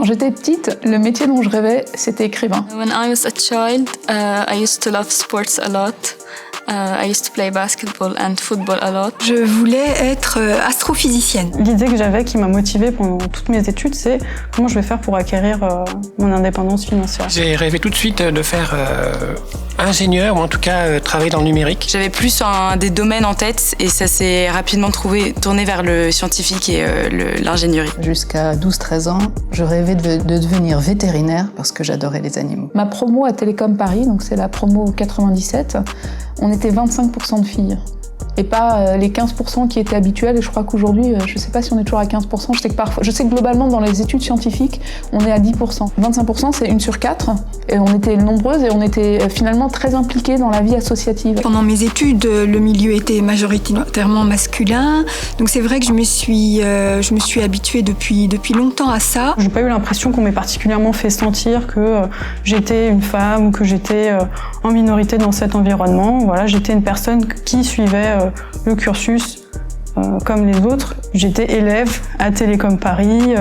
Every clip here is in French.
j'étais petite, le métier dont je rêvais, c'était écrivain. When I was a child, I used to love sports a lot. I used to play basketball and football a lot. Je voulais être astrophysicienne. L'idée que j'avais qui m'a motivée pendant toutes mes études, c'est comment je vais faire pour acquérir mon indépendance financière. J'ai rêvé tout de suite de faire ingénieur ou en tout cas travailler dans le numérique. J'avais plus des domaines en tête et ça s'est rapidement tourné vers le scientifique et l'ingénierie. Jusqu'à 12-13 ans, je rêvais de devenir vétérinaire parce que j'adorais les animaux. Ma promo à Télécom Paris, donc c'est la promo 97, on était 25% de filles. Et pas les 15% qui étaient habituels. Et je crois qu'aujourd'hui, je ne sais pas si on est toujours à 15%. Je sais que globalement, dans les études scientifiques, on est à 10%. 25%, c'est 1 sur 4. Et on était nombreuses et on était finalement très impliquées dans la vie associative. Pendant mes études, le milieu était majoritairement masculin. Donc c'est vrai que je me suis habituée depuis longtemps à ça. Je n'ai pas eu l'impression qu'on m'ait particulièrement fait sentir que j'étais une femme ou que j'étais en minorité dans cet environnement. Voilà, j'étais une personne qui suivait le cursus comme les autres. J'étais élève à Télécom Paris,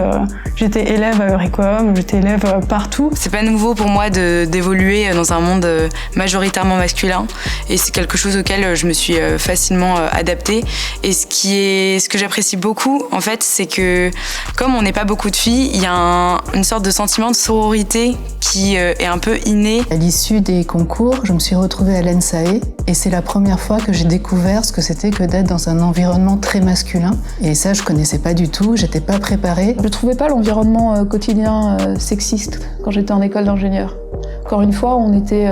j'étais élève à Eurecom, j'étais élève partout. C'est pas nouveau pour moi d'évoluer dans un monde majoritairement masculin et c'est quelque chose auquel je me suis facilement adaptée. Et ce que j'apprécie beaucoup, en fait, c'est que comme on n'est pas beaucoup de filles, il y a une sorte de sentiment de sororité qui est un peu inné. À l'issue des concours, je me suis retrouvée à l'ENSAE et c'est la première fois que j'ai découvert ce que c'était que d'être dans un environnement très masculin. Et ça, je connaissais pas du tout, j'étais pas préparée. Je trouvais pas l'environnement quotidien sexiste quand j'étais en école d'ingénieur. Encore une fois, on était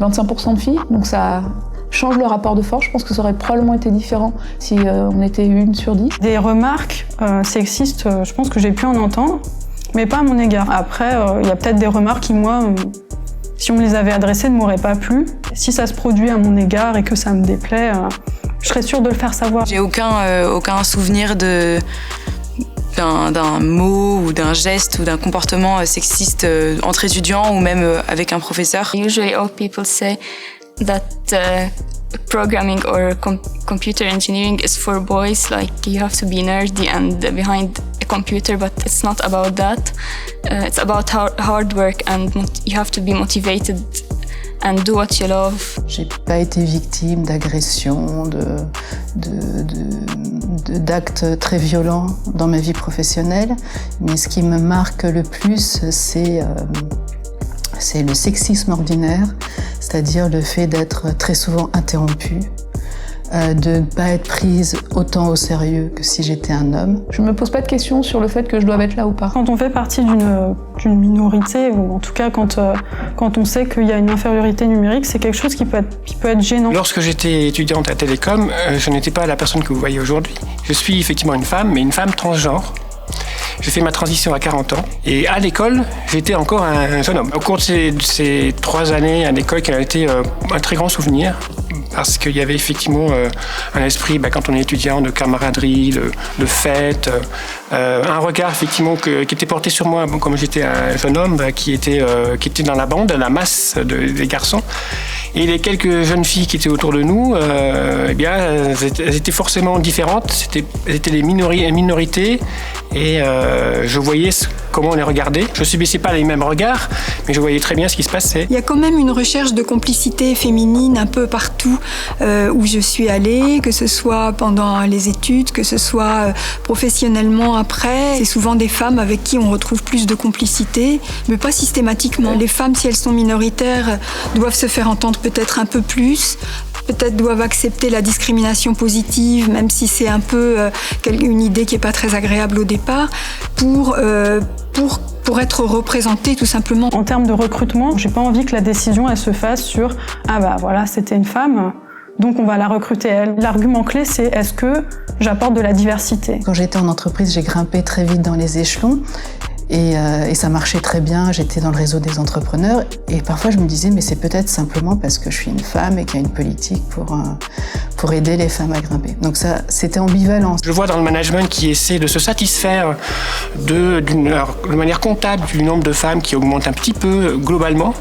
25% de filles, donc ça change le rapport de force. Je pense que ça aurait probablement été différent si on était 1 sur 10. Des remarques sexistes, je pense que j'ai pu en entendre, mais pas à mon égard. Après, il y a peut-être des remarques qui, moi, si on me les avait adressées, ne m'auraient pas plu. Si ça se produit à mon égard et que ça me déplaît, je serais sûre de le faire savoir. J'ai aucun souvenir d'un mot ou d'un geste ou d'un comportement sexiste entre étudiants ou même avec un professeur. Usually all people say that programming or computer engineering is for boys, like you have to be nerdy and behind a computer, but it's not about that. It's about hard work and you have to be motivated and do what you love. J'ai pas été victime d'agressions, d'actes très violents dans ma vie professionnelle, mais ce qui me marque le plus, c'est le sexisme ordinaire, c'est-à-dire le fait d'être très souvent interrompue, de ne pas être prise autant au sérieux que si j'étais un homme. Je me pose pas de questions sur le fait que je dois être là ou pas. Quand on fait partie d'une minorité, ou en tout cas quand on sait qu'il y a une infériorité numérique, c'est quelque chose qui peut être gênant. Lorsque j'étais étudiante à Télécom, je n'étais pas la personne que vous voyez aujourd'hui. Je suis effectivement une femme, mais une femme transgenre. J'ai fait ma transition à 40 ans et à l'école, j'étais encore un jeune homme. Au cours de ces 3 années à l'école, qui a été un très grand souvenir, parce qu'il y avait effectivement un esprit, quand on est étudiant, de camaraderie, de fête, un regard effectivement qui était porté sur moi, comme j'étais un jeune homme qui était dans la bande, la masse des garçons. Et les quelques jeunes filles qui étaient autour de nous, elles étaient forcément différentes. Elles étaient les minorités et je voyais comment on les regardait. Je ne subissais pas les mêmes regards, mais je voyais très bien ce qui se passait. Il y a quand même une recherche de complicité féminine un peu partout où je suis allée, que ce soit pendant les études, que ce soit professionnellement après. C'est souvent des femmes avec qui on retrouve plus de complicité, mais pas systématiquement. Les femmes, si elles sont minoritaires, doivent se faire entendre peut-être un peu plus, peut-être doivent accepter la discrimination positive, même si c'est un peu une idée qui n'est pas très agréable au départ, pour être représentée tout simplement. En termes de recrutement, j'ai pas envie que la décision elle se fasse sur voilà, c'était une femme, donc on va la recruter elle. L'argument clé, c'est est-ce que j'apporte de la diversité. Quand j'étais en entreprise, j'ai grimpé très vite dans les échelons. Et ça marchait très bien, j'étais dans le réseau des entrepreneurs et parfois je me disais mais c'est peut-être simplement parce que je suis une femme et qu'il y a une politique pour aider les femmes à grimper. Donc ça, c'était ambivalent. Je vois dans le management qui essaie de se satisfaire de manière comptable du nombre de femmes qui augmente un petit peu globalement.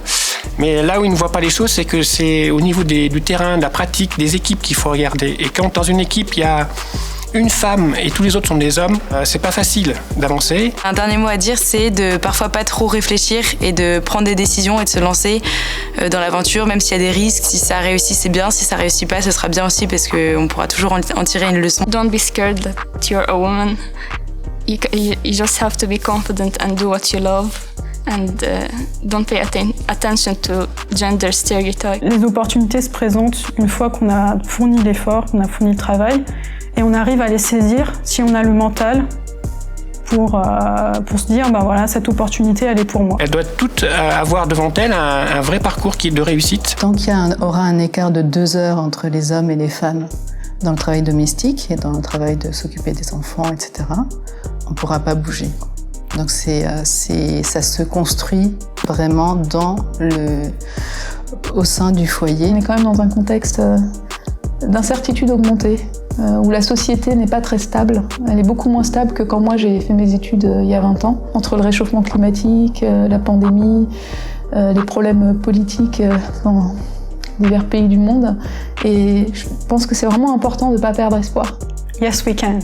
Mais là où ils ne voient pas les choses, c'est que c'est au niveau du terrain, de la pratique, des équipes qu'il faut regarder. Et quand dans une équipe, il y a une femme et tous les autres sont des hommes, c'est pas facile d'avancer. Un dernier mot à dire, c'est de parfois pas trop réfléchir et de prendre des décisions et de se lancer dans l'aventure, même s'il y a des risques. Si ça réussit, c'est bien. Si ça réussit pas, ce sera bien aussi parce qu'on pourra toujours en tirer une leçon. Don't be scared that you're a woman. You just have to be confident and do what you love. And don't pay attention to gender stereotypes. Les opportunités se présentent une fois qu'on a fourni l'effort, qu'on a fourni le travail, et on arrive à les saisir si on a le mental pour se dire, bah voilà, cette opportunité, elle est pour moi. Elle doit toute avoir devant elle un vrai parcours de réussite. Tant qu'il y aura un écart de 2 heures entre les hommes et les femmes dans le travail domestique et dans le travail de s'occuper des enfants, etc., on ne pourra pas bouger. Donc ça se construit vraiment au sein du foyer. On est quand même dans un contexte d'incertitude augmentée, où la société n'est pas très stable. Elle est beaucoup moins stable que quand moi j'ai fait mes études il y a 20 ans. Entre le réchauffement climatique, la pandémie, les problèmes politiques dans divers pays du monde. Et je pense que c'est vraiment important de ne pas perdre espoir. Yes, we can.